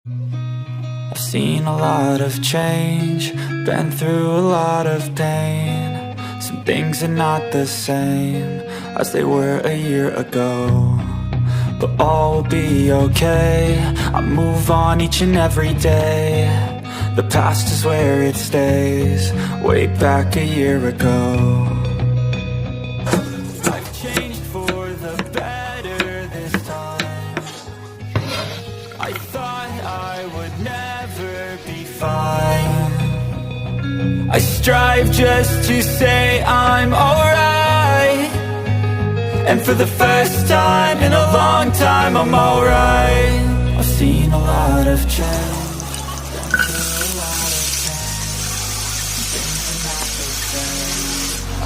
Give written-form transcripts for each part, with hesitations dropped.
I've seen a lot of change, been through a lot of pain. Some things are not the same as they were a year ago, but all will be okay. I move on each and every day. The past is where it stays, way back a year ago. I've changed for the better this time. I thought I would never be fine. I strive just to say I'm alright, and for the first time in a long time I'm alright. I've seen a lot of change,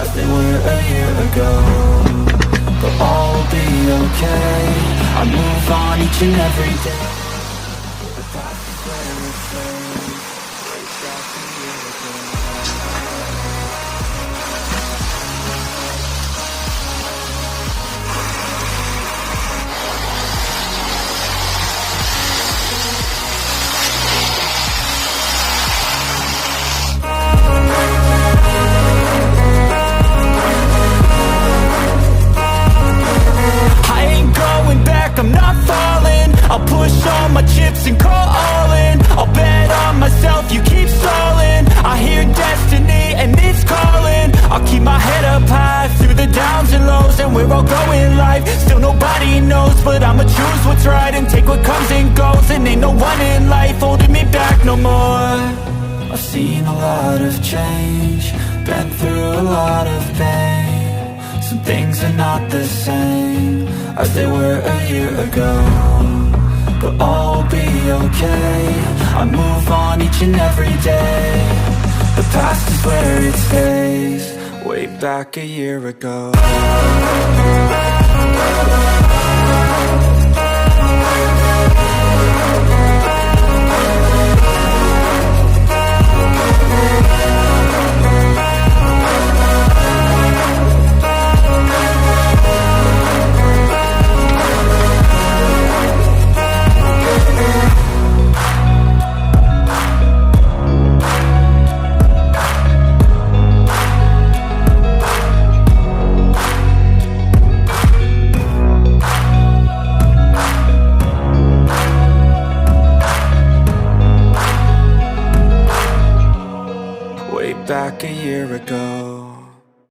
as they were a year ago, but all will be okay. I move on each and every day. The past is where it stays, way back a year ago. I'm not falling, I'll push all my chips and call all in. I'll bet on myself, you keep stalling. I hear destiny and it's calling. I'll keep my head up high through the downs and lows, and we're all going life. Still nobody knows, but I'ma choose what's right and take what comes and goes. And ain't no one in life holding me back no more. I've seen a lot of change, been through a lot of pain. Some things are not the same as they were a year ago, but all will be okay. I move on each and every day. The past is where it stays, way back a year ago. Back a year ago.